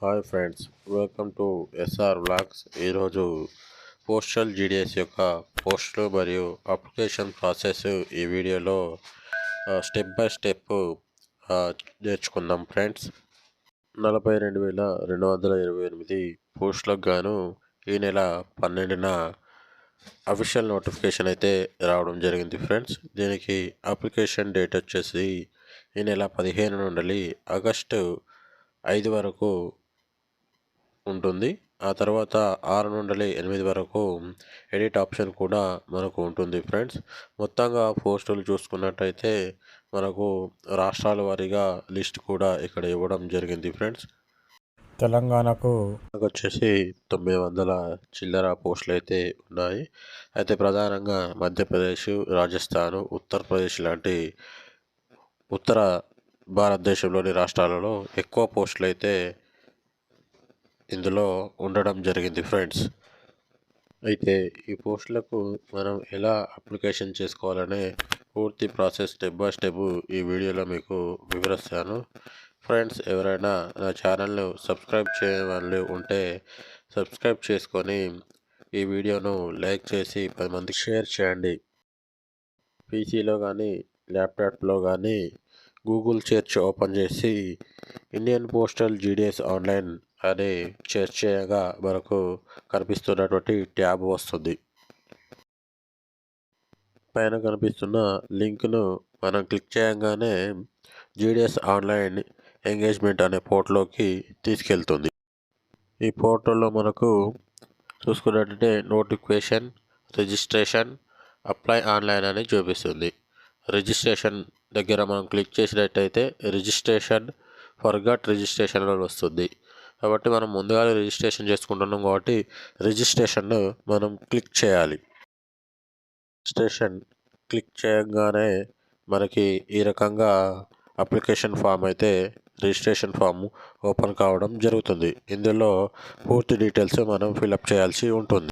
Hi friends, welcome to SR vlogs. ఈరోజు postal GDS యొక్క పోస్టులు మరియు అప్లికేషన్ ప్రాసెస్ ఈ వీడియోలో స్టెప్ బై స్టెప్ నేర్చుకుందాం ఫ్రెండ్స్. 42,228 పోస్టులకు గాను ఈ నెల 12న అఫీషియల్ నోటిఫికేషన్ అయితే రావడం జరిగింది ఫ్రెండ్స్. దీనికి అప్లికేషన్ డేట్ వచ్చేసి ఈ నెల 15 నుండి ఆగస్టు 5 వరకు ఉంటుంది. ఆ తర్వాత 6 నుండి 8 వరకు ఎడిట్ ఆప్షన్ కూడా మనకు ఉంటుంది ఫ్రెండ్స్. మొత్తంగా పోస్టులు చూసుకున్నట్టయితే మనకు రాష్ట్రాల వారీగా లిస్ట్ కూడా ఇక్కడ ఇవ్వడం జరిగింది ఫ్రెండ్స్. తెలంగాణకు వచ్చేసి 900 చిల్లర పోస్టులు అయితే ఉన్నాయి. అయితే ప్రధానంగా మధ్యప్రదేశ్, రాజస్థాన్, ఉత్తరప్రదేశ్ లాంటి ఉత్తర భారతదేశంలోని రాష్ట్రాలలో ఎక్కువ పోస్టులు అయితే ఇందులో ఉండడం జరిగింది ఫ్రెండ్స్. అయితే ఈ పోస్టులకు మనం ఎలా అప్లికేషన్ చేసుకోవాలనే పూర్తి ప్రాసెస్ స్టెప్ బై స్టెప్ ఈ వీడియోలో మీకు వివరిస్తాను ఫ్రెండ్స్. ఎవరైనా నా ఛానల్ను సబ్స్క్రైబ్ చేయని ఉంటే సబ్స్క్రైబ్ చేసుకొని ఈ వీడియోను లైక్ చేసి 10 మందికి షేర్ చేయండి. పీసీలో కానీ ల్యాప్టాప్లో కానీ గూగుల్ సెర్చ్ ఓపెన్ చేసి ఇండియన్ పోస్టల్ జీడిఎస్ ఆన్లైన్ అని సెర్చ్ చేయగా మనకు కనిపిస్తున్నటువంటి ట్యాబ్ వస్తుంది. పైన కనిపిస్తున్న లింక్ను మనం క్లిక్ చేయగానే జీడిఎస్ ఆన్లైన్ ఎంగేజ్మెంట్ అనే పోర్టల్లోకి తీసుకెళ్తుంది. ఈ పోర్టల్లో మనకు చూసుకున్నట్టయితే నోటిఫికేషన్, రిజిస్ట్రేషన్, అప్లై ఆన్లైన్ అని చూపిస్తుంది. రిజిస్ట్రేషన్ దగ్గర మనం క్లిక్ చేసినట్టయితే రిజిస్ట్రేషన్ ఫర్గాట్ రిజిస్ట్రేషన్ అని వస్తుంది. కాబట్టి మనం ముందుగా రిజిస్ట్రేషన్ చేసుకుంటున్నాం కాబట్టి రిజిస్ట్రేషన్ను మనం క్లిక్ చేయాలి. రిజిస్ట్రేషన్ క్లిక్ చేయగానే మనకి ఈ రకంగా అప్లికేషన్ ఫామ్ అయితే రిజిస్ట్రేషన్ ఫామ్ ఓపెన్ కావడం జరుగుతుంది. ఇందులో పూర్తి డీటెయిల్స్ మనం ఫిలప్ చేయాల్సి ఉంటుంది.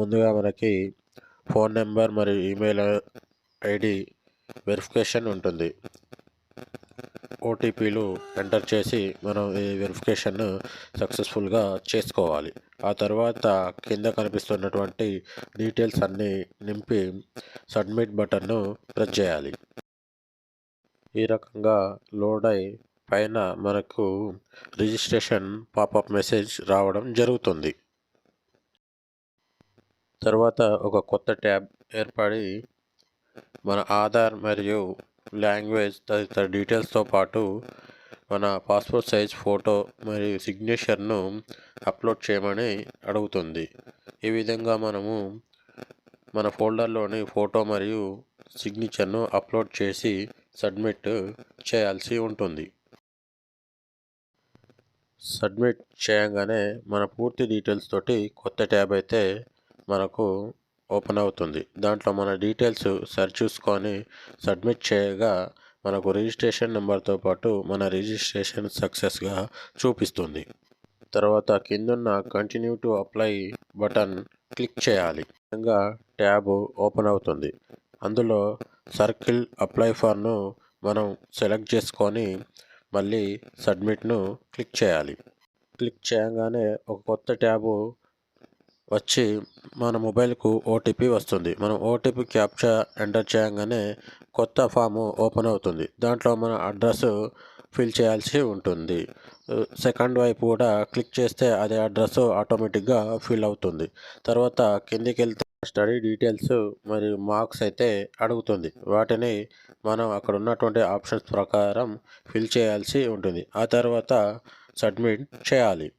ముందుగా మనకి ఫోన్ నెంబర్ మరియు ఈమెయిల్ ఐడి వెరిఫికేషన్ ఉంటుంది. ఓటీపీలు ఎంటర్ చేసి మనం ఈ వెరిఫికేషన్ సక్సెస్ఫుల్గా చేసుకోవాలి. ఆ తర్వాత కింద కనిపిస్తున్నటువంటి డీటెయిల్స్ అన్నీ నింపి సబ్మిట్ బటన్ను ప్రెస్ చేయాలి. ఈ రకంగా లోడ్ అయి పైన మనకు రిజిస్ట్రేషన్ పాపప్ మెసేజ్ రావడం జరుగుతుంది. తర్వాత ఒక కొత్త ట్యాబ్ ఏర్పడి మన ఆధార్ మరియు లాంగ్వేజ్ తదితర డీటెయిల్స్తో పాటు మన పాస్పోర్ట్ సైజ్ ఫోటో మరియు సిగ్నేచర్ను అప్లోడ్ చేయమని అడుగుతుంది. ఈ విధంగా మనము మన ఫోల్డర్లోని ఫోటో మరియు సిగ్నేచర్ను అప్లోడ్ చేసి సబ్మిట్ చేయాల్సి ఉంటుంది. సబ్మిట్ చేయగానే మన పూర్తి డీటెయిల్స్ తోటి కొత్త ట్యాబ్ అయితే మనకు ఓపెన్ అవుతుంది. దాంట్లో మన డీటెయిల్స్ సరిచూసుకొని సబ్మిట్ చేయగా మనకు రిజిస్ట్రేషన్ నెంబర్తో పాటు మన రిజిస్ట్రేషన్ సక్సెస్గా చూపిస్తుంది. తర్వాత కిందున్న continue to apply button click చేయాలి. విధంగా ట్యాబ్ ఓపెన్ అవుతుంది. అందులో సర్కిల్ అప్లై ఫార్ను మనం సెలెక్ట్ చేసుకొని మళ్ళీ సబ్మిట్ను క్లిక్ చేయాలి. క్లిక్ చేయగానే ఒక కొత్త ట్యాబు వచ్చి మన మొబైల్కు ఓటీపీ వస్తుంది. మనం ఓటీపీ క్యాప్చా ఎంటర్ చేయగానే కొత్త ఫాము ఓపెన్ అవుతుంది. దాంట్లో మన అడ్రస్ ఫిల్ చేయాల్సి ఉంటుంది. సెకండ్ వైపు కూడా క్లిక్ చేస్తే అదే అడ్రస్ ఆటోమేటిక్గా ఫిల్ అవుతుంది. తర్వాత కిందికి వెళ్తే స్టడీ డీటెయిల్స్ మరియు మార్క్స్ అయితే అడుగుతుంది. వాటిని మనం అక్కడ ఉన్నటువంటి ఆప్షన్స్ ప్రకారం ఫిల్ చేయాల్సి ఉంటుంది. ఆ తర్వాత సబ్మిట్ చేయాలి.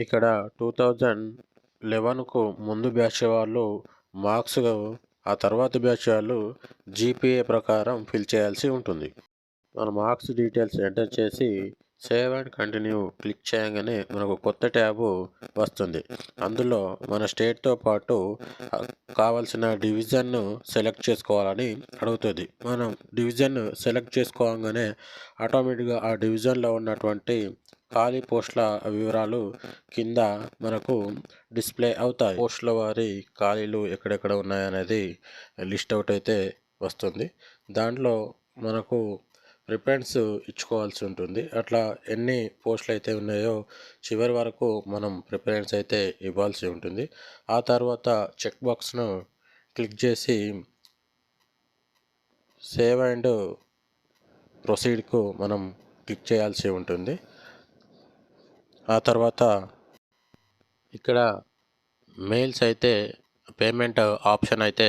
ఇక్కడ 2011కు ముందు బ్యాచ్ వాళ్ళు మార్క్స్, ఆ తర్వాత బ్యాచ్ వాళ్ళు జీపీఏ ప్రకారం ఫిల్ చేయాల్సి ఉంటుంది. మన మార్క్స్ డీటెయిల్స్ ఎంటర్ చేసి సేవ్ అండ్ కంటిన్యూ క్లిక్ చేయగానే మనకు కొత్త ట్యాబు వస్తుంది. అందులో మన స్టేట్తో పాటు కావాల్సిన డివిజన్ను సెలెక్ట్ చేసుకోవాలని అడుగుతుంది. మనం డివిజన్ సెలెక్ట్ చేసుకోగానే ఆటోమేటిక్గా ఆ డివిజన్లో ఉన్నటువంటి ఖాళీ పోస్టుల వివరాలు కింద మనకు డిస్ప్లే అవుతాయి. పోస్టుల వారి ఖాళీలు ఎక్కడెక్కడ ఉన్నాయనేది లిస్ట్ అవుట్ అయితే వస్తుంది. దాంట్లో మనకు ప్రిఫరెన్స్ ఇచ్చుకోవాల్సి ఉంటుంది. అట్లా ఎన్ని పోస్టులు అయితే ఉన్నాయో చివరి వరకు మనం ప్రిఫరెన్స్ అయితే ఇవ్వాల్సి ఉంటుంది. ఆ తర్వాత చెక్ బాక్స్ను క్లిక్ చేసి సేవ్ అండ్ ప్రొసీడ్కు మనం క్లిక్ చేయాల్సి ఉంటుంది. ఆ తర్వాత ఇక్కడ మెయిల్స్ అయితే పేమెంట్ ఆప్షన్ అయితే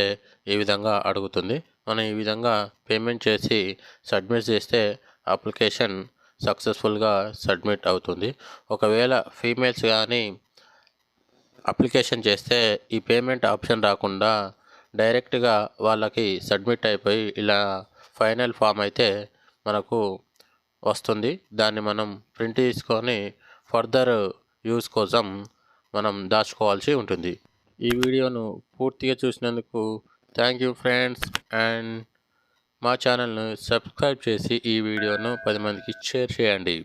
ఈ విధంగా అడుగుతుంది. మనం ఈ విధంగా పేమెంట్ చేసి సబ్మిట్ చేస్తే అప్లికేషన్ సక్సెస్ఫుల్గా సబ్మిట్ అవుతుంది. ఒకవేళ ఫీమేల్స్ కానీ అప్లికేషన్ చేస్తే ఈ పేమెంట్ ఆప్షన్ రాకుండా డైరెక్ట్గా వాళ్ళకి సబ్మిట్ అయిపోయి ఇలా ఫైనల్ ఫామ్ అయితే మనకు వస్తుంది. దాన్ని మనం ప్రింట్ తీసుకొని ఫర్దర్ యూస్ కోసం మనం దాచుకోవాల్సి ఉంటుంది. ఈ వీడియోను పూర్తిగా చూసినందుకు థ్యాంక్ యూ ఫ్రెండ్స్. అండ్ మా ఛానల్ను సబ్స్క్రైబ్ చేసి ఈ వీడియోను 10 మందికి షేర్ చేయండి.